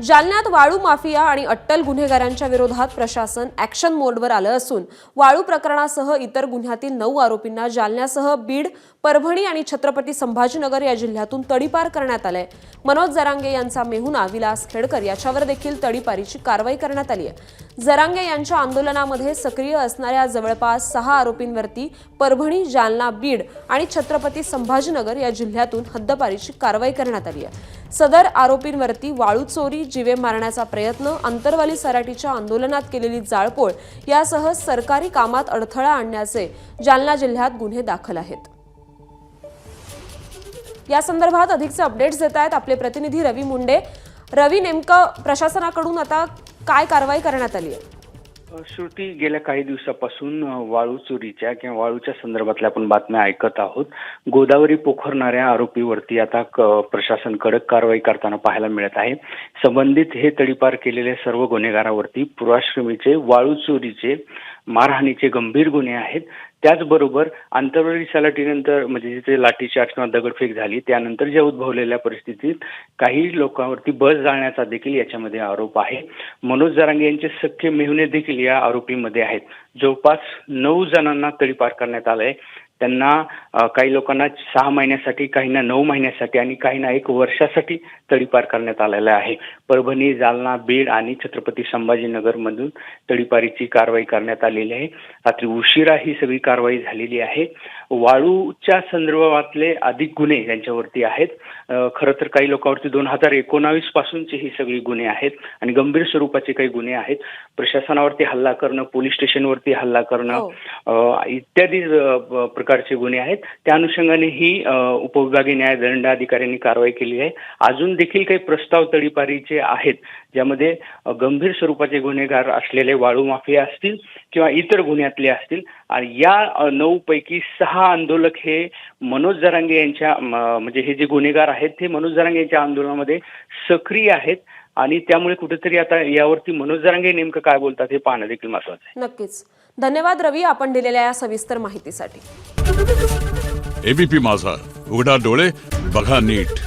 जालन्यात वाळू माफिया आणि अट्टल गुन्हेगारांच्या विरोधात प्रशासन ॲक्शन मोडवर आलं असून वाळू प्रकरणासह इतर गुन्ह्यातील 9 आरोपींना जालन्यासह बीड, परभणी आणि छत्रपती संभाजीनगर या जिल्ह्यातून तडीपार करण्यात आलंय। मनोज जरांगे यांचा मेहुणा विलास खेडकर याच्यावर देखील तडीपारीची कारवाई करण्यात आली आहे। जरांगे यांच्या आंदोलनामध्ये सक्रिय असणाऱ्या जवळपास 6 आरोपींवरती परभणी, जालना, बीड आणि छत्रपती संभाजीनगर या जिल्ह्यातून हद्दपारीची कारवाई करण्यात आली आहे। सदर आरोपींवरती वाळू चोरी, जीवे मारण्याचा प्रयत्न, अंतरवाली सराटीच्या आंदोलनात केलेली जाळपोळ यासह सरकारी कामात अडथळा आणण्याचे जालना जिल्ह्यात गुन्हे दाखल आहेत। या संदर्भात अधिकचे अपडेट्स देत आहेत आपले प्रतिनिधी रवी मुंडे। रवी, नेमकं प्रशासनाकडून आता काय कारवाई करण्यात आली आहे? श्रुती, गेल्या काही दिवसापासून वाळू चोरीच्या किंवा वाळूच्या संदर्भातल्या आपण बातम्या ऐकत आहोत। गोदावरी पोखरणाऱ्या आरोपीवरती आता प्रशासन कडक कारवाई करताना पाहायला मिळत आहे। संबंधित हे तडीपार केलेले सर्व गुन्हेगारांवरती पुराश्रमीचे, वाळू चोरीचे, मारहाणीचे गंभीर गुन्हे आहेत। त्याचबरोबर अंतर्वाली सलाटीनंतर म्हणजे जिथे लाठीचार्ज किंवा दगडफेक झाली त्यानंतर ज्या उद्भवलेल्या परिस्थितीत काही लोकांवरती बस जाळण्याचा देखील याच्यामध्ये आरोप आहे। मनोज जरांगे यांचे सख्खे मेहुणे देखील या आरोपीमध्ये आहेत। जवळपास 9 जणांना तडीपार करण्यात आलंय। त्यांना काही लोकांना 6 महिन्यासाठी, काहींना 9 महिन्यासाठी आणि काहींना 1 वर्षासाठी तडीपार करण्यात आलेला आहे। परभणी, जालना, बीड आणि छत्रपती संभाजीनगर मधून तडीपारीची कारवाई करण्यात आलेली आहे। रात्री उशिरा ही सगळी कारवाई झालेली आहे। वाळूच्या संदर्भातले अधिक गुन्हे यांच्यावरती आहेत। खरं तर काही लोकांवरती 2019 पासूनचे ही सगळी गुन्हे आहेत आणि गंभीर स्वरूपाचे काही गुन्हे आहेत। प्रशासनावरती हल्ला करणं, पोलीस स्टेशनवरती हल्ला करणं इत्यादी प्रकारचे गुन्हे आहेत। त्या अनुषंगाने ही उपविभागीय न्याय दंडाधिकाऱ्यांनी कारवाई केली आहे। अजून देखील काही प्रस्ताव तडीपारीचे आहेत ज्यामध्ये गंभीर स्वरूपाचे गुन्हेगार असलेले वाळू माफिया असतील किंवा इतर गुन्ह्यातले असतील आणि या 9 पैकी 6 आंदोलक हे मनोज जरांगे यांच्या म्हणजे हे जे गुन्हेगार आहेत ते मनोज जरांगे यांच्या आंदोलनामध्ये सक्रिय आहेत आणि त्यामुळे कुठेतरी आता यावरती मनोज जरांगे नेमकं काय बोलतात हे पाहणं देखील महत्त्वाचं आहे। नक्कीच, धन्यवाद रवी आपण दिलेल्या या सविस्तर माहितीसाठी। एबीपी माझा, उघडा डोळे बघा नीट।